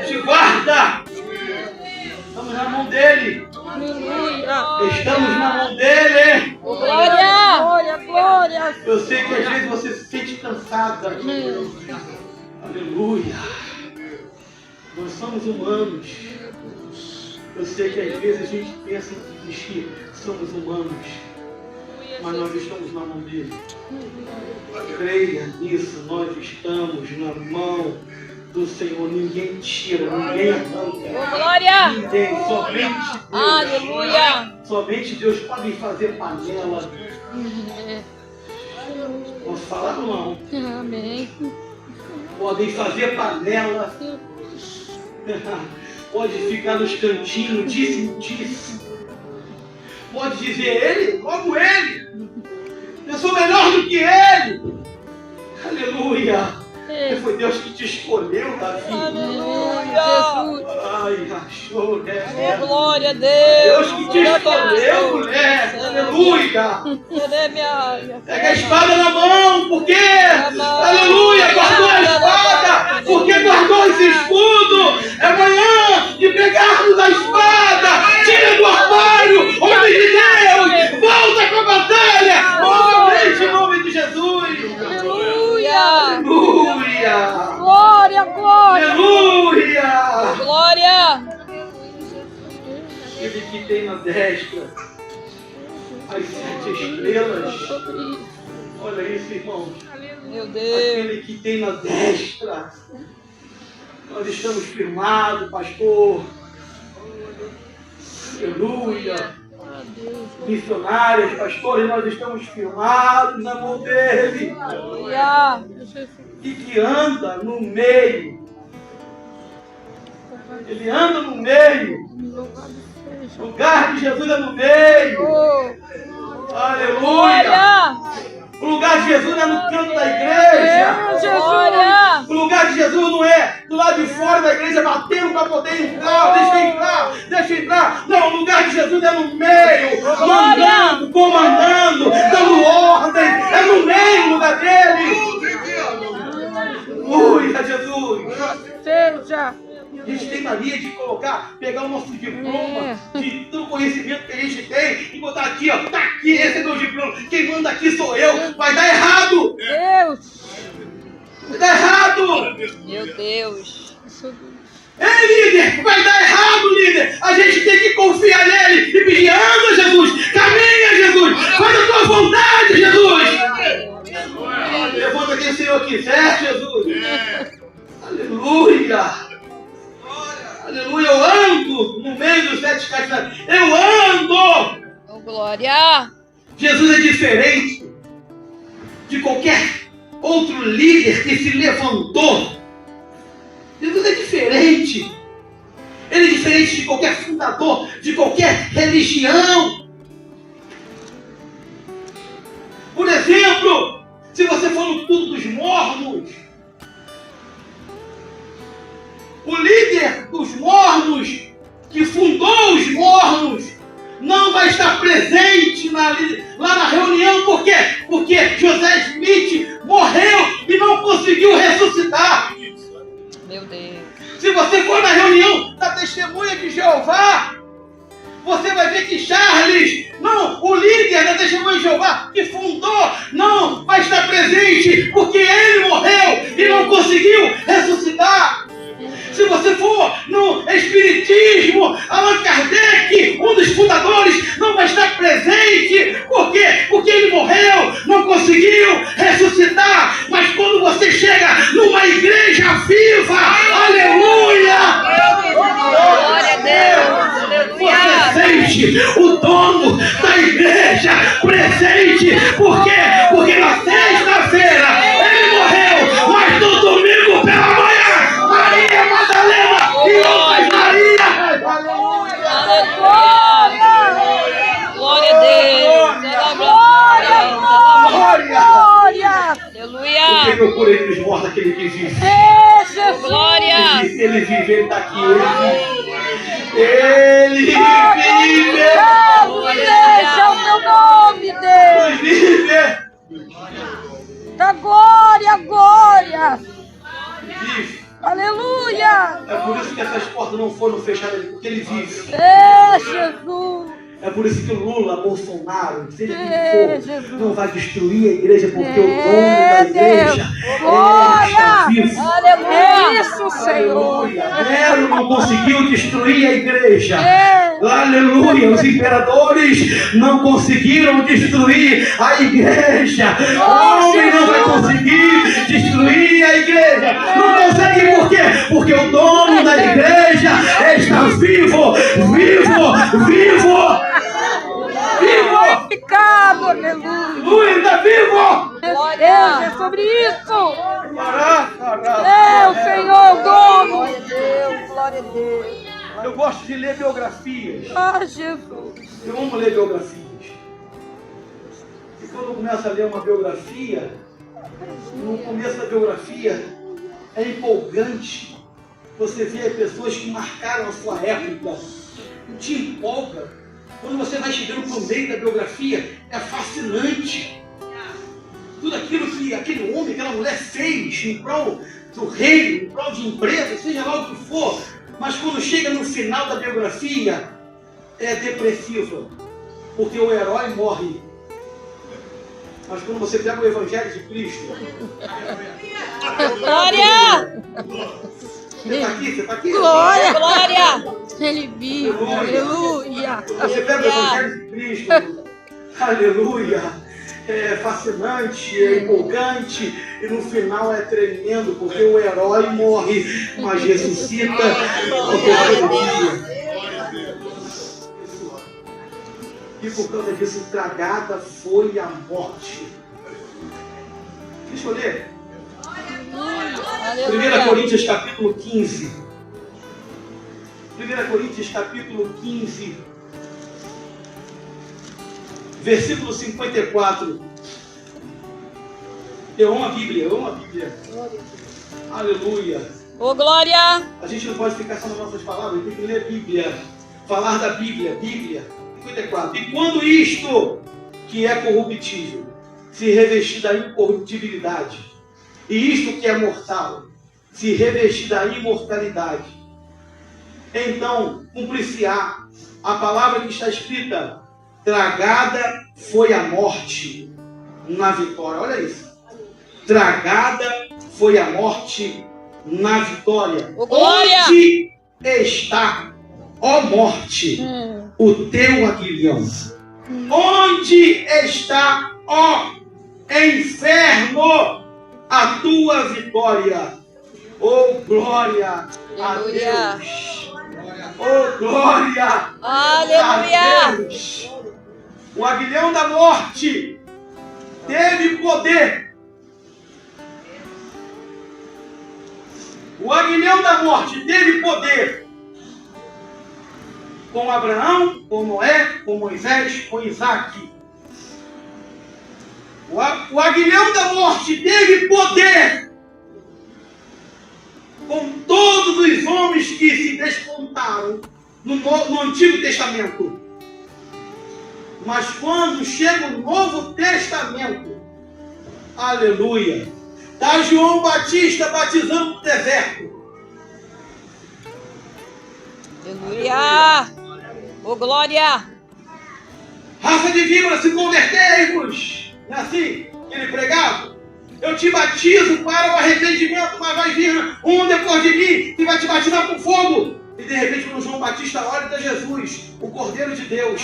Te guarda. Estamos na mão dele. Estamos na mão dele. Glória. Eu sei que às vezes você se sente cansada. Aleluia. Nós somos humanos. Eu sei que às vezes a gente pensa em desistir. Somos humanos. Mas nós estamos na mão dele. Creia nisso. Nós estamos na mão do Senhor. Ninguém tira, ninguém arranca. Glória. Ninguém, somente Deus. Aleluia. Somente Deus pode fazer panela. Posso falar ou não? Amém. Podem fazer panela. Pode ficar nos cantinhos, disse. Pode dizer ele, logo ele. Eu sou melhor do que ele. Aleluia. Foi Deus que te escolheu, Davi. Aleluia. Ai, achou, né? Glória a Deus. Deus que te escolheu, mulher. Aleluia. Pega a espada na mão, por quê? Aleluia, guardou a espada. Porque guardou esse escudo. É manhã de pegarmos a espada. Tira do armário, homem de Deus. Volta com a batalha. Novamente em nome de Jesus. Aleluia. Aleluia. Glória. Aleluia. Glória. Ele que tem na destra as 7 estrelas. Olha isso, irmãos. Meu Deus. Aquele que tem na destra. Nós estamos firmados, pastor. Aleluia. Missionários, pastores, nós estamos firmados na mão dele. Aleluia. E que anda no meio. Ele anda no meio. O lugar de Jesus é no meio. Aleluia. Glória. O lugar de Jesus é no canto da igreja. Glória. O lugar de Jesus não é do lado de fora da igreja batendo para poder entrar. Deixa entrar. Não, o lugar de Jesus é no meio. Mandando, comandando, dando ordem. É no meio o lugar dele. Aleluia, Jesus. Seja. A gente tem mania de pegar o nosso diploma, de todo o conhecimento que a gente tem e botar aqui, ó. Tá aqui, esse é meu diploma. Quem manda aqui sou eu. Vai dar errado. Deus. Vai dar errado. Meu Deus. Ei, líder, vai dar errado, líder. A gente tem que confiar nele e pedir: anda, Jesus. Caminha, Jesus. Faz a tua vontade, Jesus. Levanta quem o Senhor quiser, Jesus. Aleluia. Aleluia, eu ando no meio dos 7 castiçados. Eu ando. Oh, glória. Jesus é diferente de qualquer outro líder que se levantou. Jesus é diferente. Ele é diferente de qualquer fundador, de qualquer religião. Por exemplo, Se você for no culto dos mornos, o líder dos mornos, que fundou os mornos, não vai estar presente lá na reunião. Por quê? Porque José Smith morreu e não conseguiu ressuscitar. Meu Deus. Se você for na reunião da Testemunha de Jeová, você vai ver que Charles, não, o líder da Testemunha de Jeová, que fundou, não vai estar presente, porque ele morreu e não conseguiu ressuscitar. Se você for no Espiritismo, Allan Kardec, um dos fundadores, não vai estar presente. Por quê? Porque ele morreu, não conseguiu ressuscitar. Mas quando você chega numa igreja viva, aleluia! Glória a Deus! Você Aleluia! sente o dono da igreja presente. Por quê? Porque na sexta-feira ele morreu, mas no domingo pela manhã, Maria Madalena e outras Marias. Aleluia! Glória a Deus! Glória! Aleluia! Porque procura entre os mortos aquele que vive. Glória! Ele vive, ele está aqui, ele vive. Seja o teu nome, Deus. Ele vive. Da glória, glória. Vive. Aleluia. É por isso que essas portas não foram fechadas, porque ele vive. Jesus. É por isso que o Lula, Bolsonaro, seja quem É, for, Jesus. não vai destruir a igreja, porque o dono da É, igreja, Deus. ele está Glória. vivo. É isso, Senhor. Aleluia. Nero não conseguiu destruir a igreja. É. Aleluia. Os imperadores não conseguiram destruir a igreja. O homem não vai conseguir destruir a igreja. Não consegue por quê? Porque o dono da igreja está vivo, vivo, vivo. Vivo! Pecado, aleluia. Aleluia, está vivo! Deus, é sobre isso. É o Senhor, o dono. Glória a Deus! Glória a Deus! Eu gosto de ler biografias. Ah, Jesus. Eu amo ler biografias. E quando eu começo a ler uma biografia, no começo da biografia é empolgante. Você vê pessoas que marcaram a sua época. Te empolga. Quando você vai chegando para o meio da biografia, é fascinante. Tudo aquilo que aquele homem, aquela mulher fez em prol do reino, em prol de empresa, seja lá o que for. Mas quando chega no final da biografia, é depressiva. Porque o herói morre. Mas quando você pega o Evangelho de Cristo... Glória! Você está aqui? Você está aqui? Glória. Glória! Ele vive, aleluia. Você pega o Evangelho de Cristo, aleluia, é fascinante, é empolgante, e no final é tremendo, porque o herói morre, mas ressuscita ao terceiro dia. E por causa disso, tragada foi a morte. Deixa eu ler. 1 Coríntios capítulo 15. 1 Coríntios capítulo 15, versículo 54. Eu amo a Bíblia, eu amo a Bíblia. Aleluia. Ô, glória! A gente não pode ficar só nas nossas palavras, tem que ler a Bíblia. Falar da Bíblia, Bíblia. 54. E quando isto, que é corruptível, se revestir da incorruptibilidade, e isto que é mortal, se revestir da imortalidade, então cumprir-se-á a palavra que está escrita: tragada foi a morte na vitória. Olha isso. Tragada foi a morte na vitória. Ô, glória! Onde está, ó morte, o teu aguilhão? Onde está, ó inferno, a tua vitória? Oh, glória a Aleluia. Deus! Oh, glória Aleluia! a Deus! O aguilhão da morte teve poder. O aguilhão da morte teve poder com Abraão, com Noé, com Moisés, com Isaac. O aguilhão da morte teve poder com todos os homens que se despontaram no Antigo Testamento. Mas quando chega o Novo Testamento, aleluia, está João Batista batizando no deserto. Aleluia. Ô, glória. Raça de víbora, se convertei-vos. Não é assim que ele pregava? Eu te batizo para o arrependimento, mas vai vir um depois de mim que vai te batizar com fogo. E de repente, quando João Batista olha para Jesus, o Cordeiro de Deus,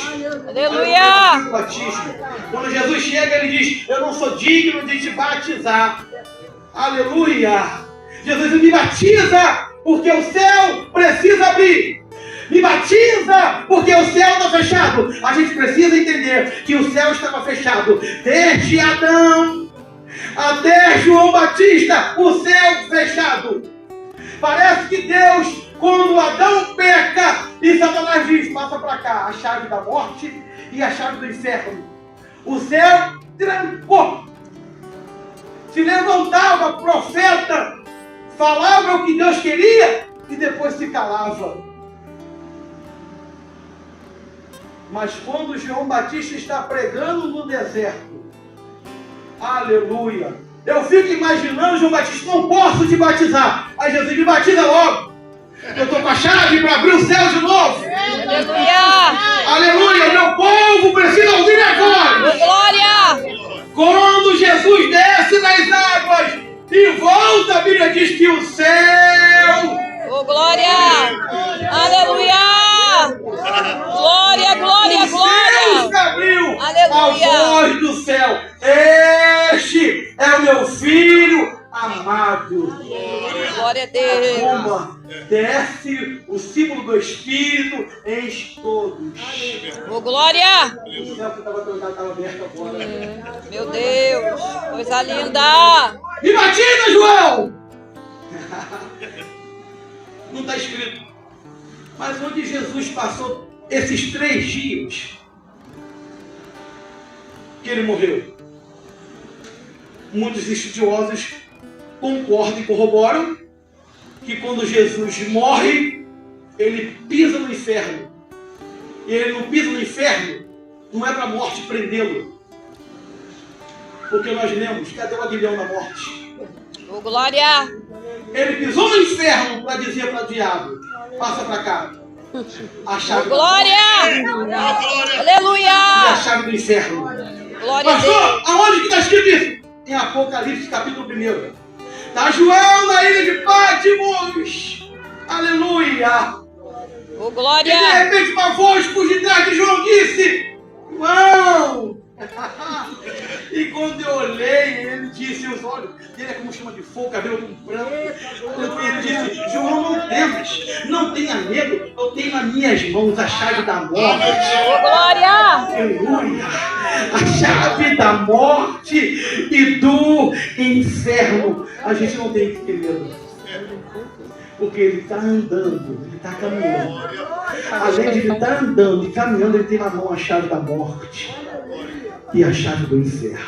Aleluia. o batismo. Quando Jesus chega, ele diz: eu não sou digno de te batizar. Aleluia. Jesus me batiza porque o céu precisa abrir. Me batiza porque o céu está fechado. A gente precisa entender que o céu estava fechado desde Adão até João Batista, o céu fechado. Parece que Deus, quando Adão peca e Satanás diz: passa para cá a chave da morte e a chave do inferno, o céu trancou. Se levantava profeta, falava o que Deus queria e depois se calava. Mas quando João Batista está pregando no deserto, aleluia, eu fico imaginando João Batista: não posso te batizar. Aí Jesus: me batiza logo. Eu estou com a chave para abrir o céu de novo. Aleluia. Aleluia, meu povo precisa ouvir agora. Ô, glória. Quando Jesus desce nas águas e volta, a Bíblia diz que o céu... Ô, glória. Aleluia. Glória, glória, o céu se glória. abriu. Aleluia. A voz do céu: este é o meu filho amado. Glória a Deus. Uma, desce o símbolo do Espírito, enche todos. Ô, glória. O céu que estava trancado estava aberto agora. Meu Deus. Coisa linda. Me batiza, João! Não está escrito. Mas onde Jesus passou esses 3 dias que ele morreu, muitos estudiosos concordam e corroboram que quando Jesus morre, ele pisa no inferno. E ele não pisa no inferno, não é para a morte prendê-lo. Porque nós lemos: cadê o aguilhão da morte? Ô, glória. Ele pisou no inferno para dizer para o diabo: passa para cá. A chave Glória. e Aleluia. a chave do inferno. Glória a Deus. Pastor, aonde que está escrito isso? Em Apocalipse, capítulo 1. Está João na ilha de Patmos. Aleluia. Ô, E de glória. repente uma voz por detrás de João disse: João! E quando eu olhei, ele disse, os olhos dele é como chama de fogo, cabelo como branco. Ele disse: João, não temas, não tenha medo, eu tenho nas minhas mãos a chave da morte. Ô, glória. Aleluia! A chave da morte e do inferno. A gente não tem que ter medo, porque ele está andando, ele está caminhando. Além de ele estar andando e caminhando, ele tem na mão a chave da morte e a chave do inferno.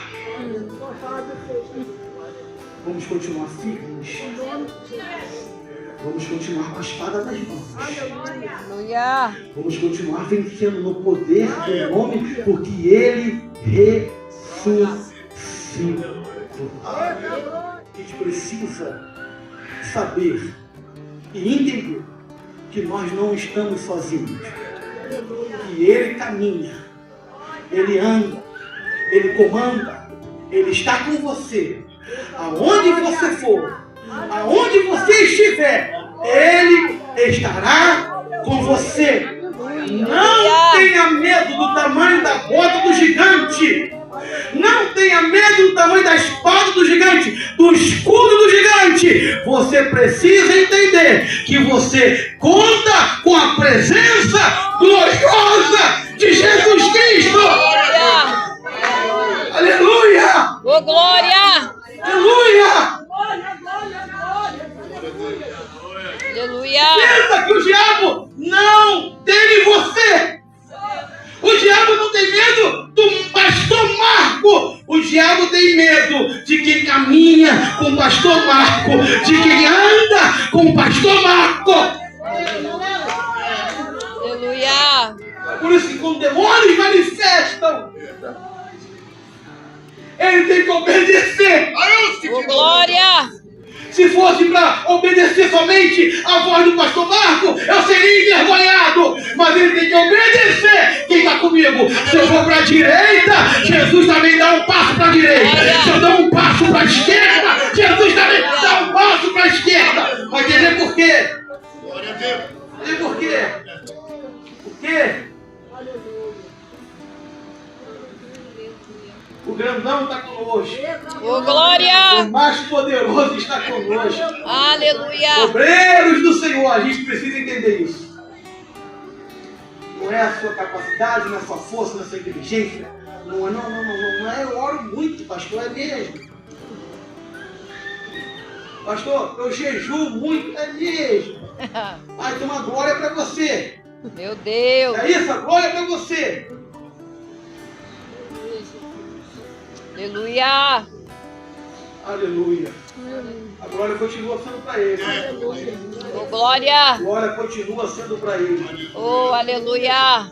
Vamos continuar firmes. Vamos continuar com a espada nas mãos. Aleluia. Vamos continuar vencendo no poder do nome, porque ele ressuscitou. A gente precisa saber e entender que nós não estamos sozinhos. Que ele caminha, ele anda, ele comanda, ele está com você. Aonde você for, aonde você estiver, ele estará com você. Não tenha medo do tamanho da bota do gigante. Não tenha medo do tamanho da espada do gigante, do escudo do gigante. Você precisa entender que você conta com a presença gloriosa de Jesus Cristo. Aleluia! Ô, glória. Aleluia! Aleluia. Pensa que o diabo não teme você. O diabo não tem medo do pastor Marco. O diabo tem caminha com o pastor Marco. Diga que ele anda com o pastor Marco. Aleluia. Por isso que quando demônios manifestam, ele tem que obedecer. Ô, glória. Se fosse para obedecer somente a voz do pastor Marco, eu seria envergonhado. Mas ele tem que obedecer. Quem está comigo? Se eu for para a direita, Jesus também dá um passo para a direita. Se eu dou um passo para a esquerda, Jesus também dá um passo para a esquerda. Vai entender por quê? E por quê? Por quê? O grandão está conosco. Ô, glória. O mais poderoso está conosco. Aleluia. Obreiros do Senhor, a gente precisa entender isso. Não é a sua capacidade, não é a sua força, não é a sua inteligência. Não é. Eu oro muito, pastor, é mesmo. Pastor, eu jejuo muito, é mesmo. Vai ter uma glória para você. Meu Deus. É isso, a glória é para você. Aleluia. Aleluia. A glória continua sendo para ele. Ô, glória. A glória continua sendo para ele. Ô, aleluia.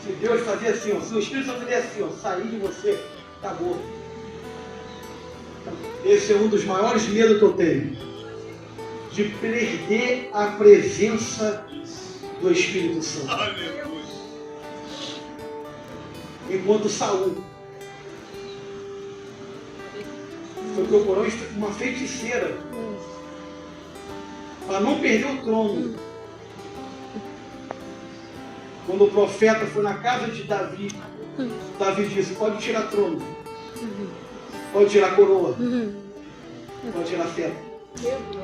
Se Deus fazer assim, ó, se o Espírito Santo fizer assim, ó, sair de você, acabou. Esse é um dos maiores medos que eu tenho. De perder a presença do Espírito Santo. Enquanto Saul foi procurar uma feiticeira para não perder o trono. Quando o profeta foi na casa de Davi, Davi disse: pode tirar trono, pode tirar coroa, pode tirar feta.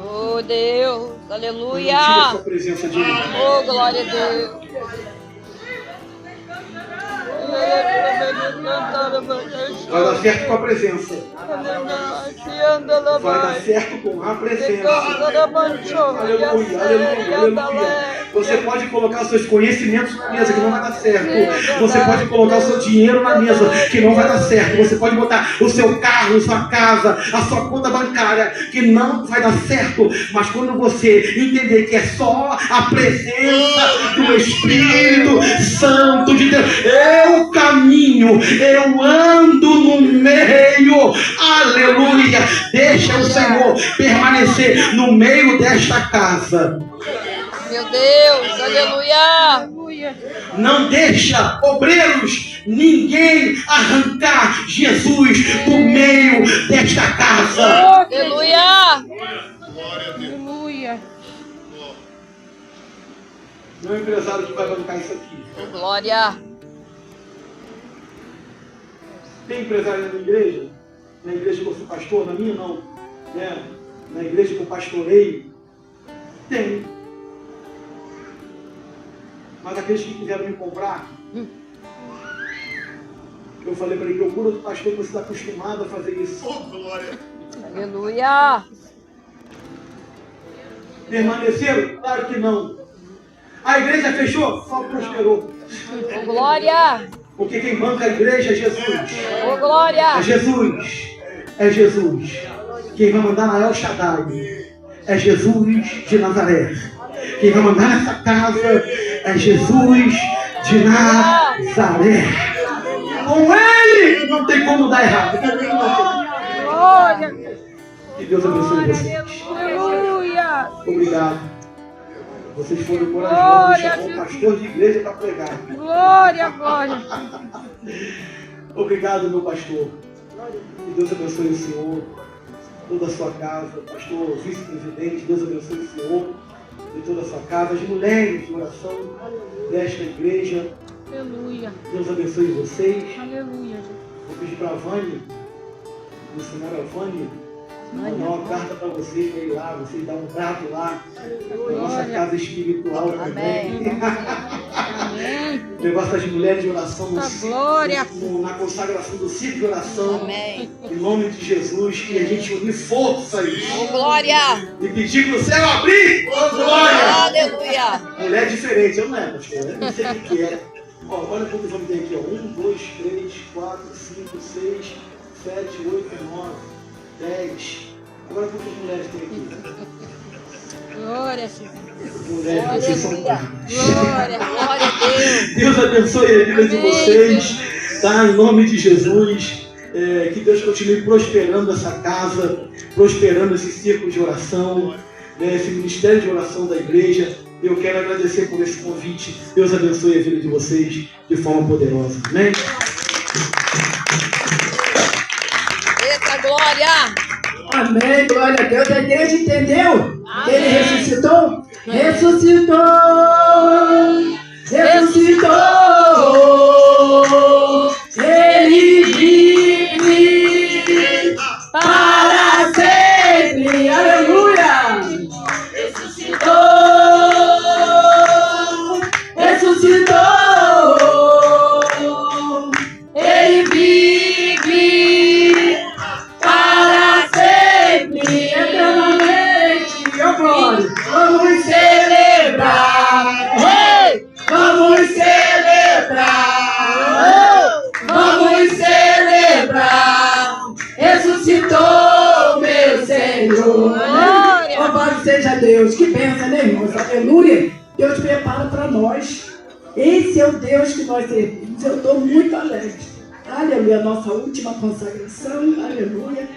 Oh, Deus. Aleluia. Não tira a sua presença de mim. Oh, glória a Deus. Vai dar certo com a presença. Vai dar certo com a presença. Aleluia, aleluia, aleluia. Você pode colocar os seus conhecimentos na mesa, que não vai dar certo. Você pode colocar o seu dinheiro na mesa, que não vai dar certo. Você pode botar o seu carro, sua casa, a sua conta bancária, que não vai dar certo. Mas quando você entender que é só a presença do Espírito Santo de Deus, eu caminho, eu ando no meio, aleluia. Deixa o Senhor permanecer no meio desta casa. Meu Deus, aleluia. Não deixa, obreiros, ninguém arrancar Jesus do meio desta casa. Aleluia. Aleluia. Não é o empresário que vai bancar isso aqui. Glória. Tem empresário na minha igreja? Na igreja que eu sou pastor? Na minha não. Né? Na igreja que eu pastorei? Tem. Mas aqueles que quiseram me comprar, eu falei para ele: procura do pastor que você está acostumado a fazer isso. Aleluia. Permaneceram? Claro que não. A igreja fechou? Só prosperou. Oh, glória. Porque quem banca a igreja é Jesus. Oh, glória. É Jesus. É Jesus. Quem vai mandar na El Shaddai é Jesus de Nazaré. Quem vai mandar nessa casa é Jesus de Nazaré. Com ele não tem como dar errado. Glória. Que Deus abençoe vocês. Aleluia. Obrigado. Vocês foram corajosos. Glória. Chamou um pastor de igreja para pregar. Glória, glória. Obrigado, meu pastor. Que Deus abençoe o senhor, toda a sua casa. Pastor, vice-presidente, Deus abençoe o senhor e toda a sua casa. As mulheres de oração desta igreja, Aleluia. Deus abençoe vocês. Aleluia. Vou pedir para a Vânia, missionária Vânia, mandar uma carta para vocês, para ir lá, vocês dar um trato lá, na nossa casa espiritual também. Amém. Levar essas mulheres de oração Glória. na consagração do ciclo de oração. Amém. Em nome de Jesus, que a gente unir forças Oh, glória. e pedir para o céu abrir. Oh, glória! Aleluia. Mulher diferente, eu não é, pastor, eu não sei o que é. Ó, olha quantos homens tem aqui, ó. 1, 2, 3, 4, 5, 6, 7, 8, 9, 10. Agora quantas mulheres tem aqui? Glória, Senhor. Mulheres, Glória, vocês são glória, glória a Deus. Deus abençoe a vida de Amém. vocês, tá? Em nome de Jesus. Que Deus continue prosperando essa casa, prosperando esse círculo de oração, né? Esse ministério de oração da igreja. Eu quero agradecer por esse convite. Deus abençoe a vida de vocês de forma poderosa. Amém? Eita, glória. Amém, glória a Deus. A igreja entendeu que ele Amém. ressuscitou? Ressuscitou! Ressuscitou! Ele vive para sempre! Aleluia! Ressuscitou! Ressuscitou! Ele vive para sempre, eternamente, ó glória. Vamos celebrar, vamos celebrar, vamos celebrar. Ressuscitou meu Senhor. Louvado seja Deus. Que bênção, né, irmãos? Aleluia. Deus prepara para nós. Esse é o Deus que nós servimos. Eu estou muito alegre. Aleluia. Nossa última consagração. Aleluia.